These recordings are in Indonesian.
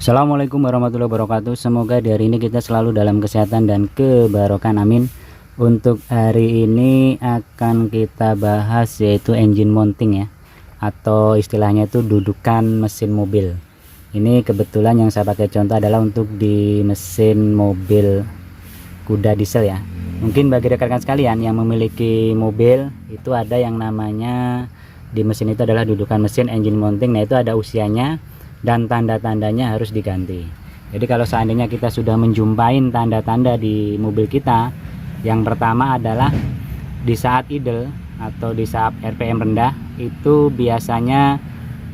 Assalamualaikum warahmatullahi wabarakatuh. Semoga di hari ini kita selalu dalam kesehatan dan kebarokan, amin. Untuk hari ini akan kita bahas yaitu engine mounting ya, atau istilahnya itu dudukan mesin mobil. Ini kebetulan yang saya pakai contoh adalah untuk di mesin mobil kuda diesel ya. Mungkin bagi rekan-rekan sekalian yang memiliki mobil itu ada yang namanya di mesin itu adalah dudukan mesin engine mounting. Nah, itu ada usianya dan tanda-tandanya harus diganti. Jadi kalau seandainya kita sudah menjumpai tanda-tanda di mobil kita, yang pertama adalah di saat idle atau di saat RPM rendah, itu biasanya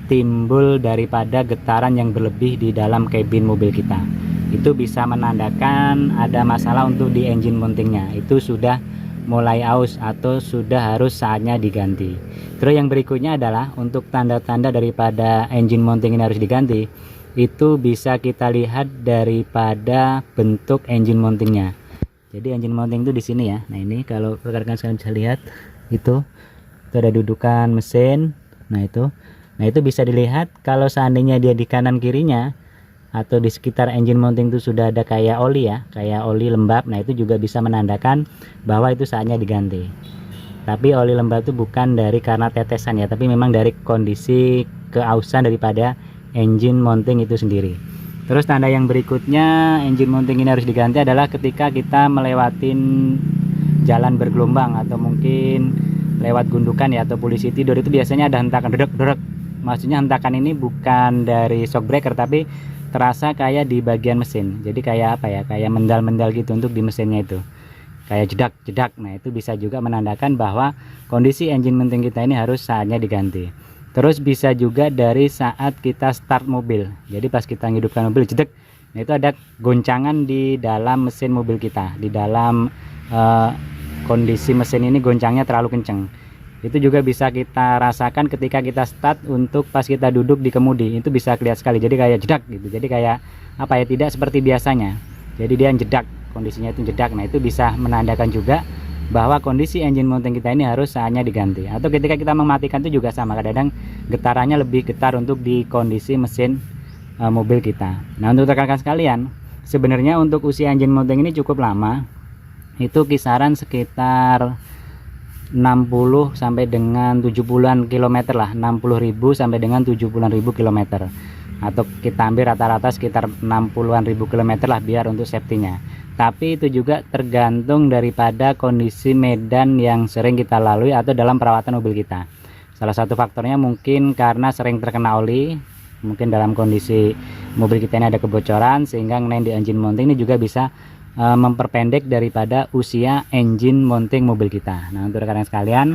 timbul daripada getaran yang berlebih di dalam kabin mobil kita. Itu bisa menandakan ada masalah untuk di engine mountingnya, itu sudah mulai aus atau sudah harus saatnya diganti. Terus yang berikutnya adalah untuk tanda-tanda daripada engine mounting ini harus diganti, itu bisa kita lihat daripada bentuk engine mountingnya. Jadi engine mounting itu di sini ya. Nah, ini kalau rekan-rekan sekalian bisa lihat itu ada dudukan mesin. Nah itu bisa dilihat kalau seandainya dia di kanan kirinya atau di sekitar engine mounting itu sudah ada kayak oli ya, kayak oli lembab. Nah, itu juga bisa menandakan bahwa itu saatnya diganti. Tapi oli lembab itu bukan dari karena tetesan ya, tapi memang dari kondisi keausan daripada engine mounting itu sendiri. Terus tanda yang berikutnya engine mounting ini harus diganti adalah ketika kita melewatin jalan bergelombang atau mungkin lewat gundukan ya, atau polisi tidur, itu biasanya ada hentakan dedek-dedek. Maksudnya hentakan ini bukan dari shock breaker, tapi terasa kayak di bagian mesin. Jadi kayak apa ya, kayak mendal-mendal gitu untuk di mesinnya itu, kayak jedak-jedak. Nah, itu bisa juga menandakan bahwa kondisi engine mounting kita ini harus saatnya diganti. Terus bisa juga dari saat kita start mobil. Jadi pas kita menghidupkan mobil, jedek, nah itu ada goncangan di dalam mesin mobil kita, di dalam kondisi mesin ini goncangnya terlalu kenceng. Itu juga bisa kita rasakan ketika kita start untuk pas kita duduk di kemudi, itu bisa kelihatan sekali. Jadi kayak jedak gitu, jadi kayak apa ya, tidak seperti biasanya. Jadi dia jedak, kondisinya itu jedak. Nah, itu bisa menandakan juga bahwa kondisi engine mounting kita ini harus saatnya diganti. Atau ketika kita mematikan itu juga sama, kadang-kadang getarannya lebih getar untuk di kondisi mesin mobil kita. Nah, untuk rekan-rekan sekalian, sebenarnya untuk usia engine mounting ini cukup lama, itu kisaran sekitar 60 sampai dengan 70-an kilometer lah, 60.000 sampai dengan 70-an ribu kilometer, atau kita ambil rata-rata sekitar 60-an ribu kilometer lah biar untuk safety-nya. Tapi itu juga tergantung daripada kondisi medan yang sering kita lalui atau dalam perawatan mobil kita. Salah satu faktornya mungkin karena sering terkena oli, mungkin dalam kondisi mobil kita ini ada kebocoran, sehingga ngenain di engine mounting ini juga bisa memperpendek daripada usia engine mounting mobil kita. Nah, untuk rekan-rekan sekalian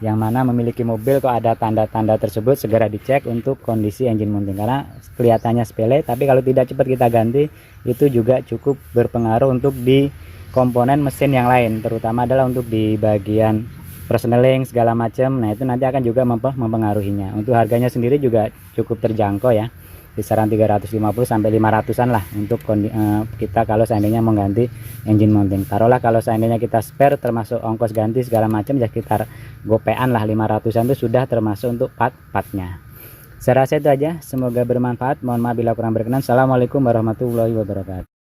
yang mana memiliki mobil kok ada tanda-tanda tersebut, segera dicek untuk kondisi engine mounting, karena kelihatannya sepele tapi kalau tidak cepat kita ganti itu juga cukup berpengaruh untuk di komponen mesin yang lain, terutama adalah untuk di bagian persneling segala macam. Nah, itu nanti akan juga mempengaruhinya. Untuk harganya sendiri juga cukup terjangkau ya, kisaran 350 sampai 500-an lah untuk kita kalau seandainya mau ganti engine mounting. Taruhlah kalau seandainya kita spare termasuk ongkos ganti segala macam ya sekitar gopean lah, 500-an itu sudah termasuk untuk part-partnya. Saya rasa itu aja, semoga bermanfaat. Mohon maaf bila kurang berkenan. Assalamualaikum warahmatullahi wabarakatuh.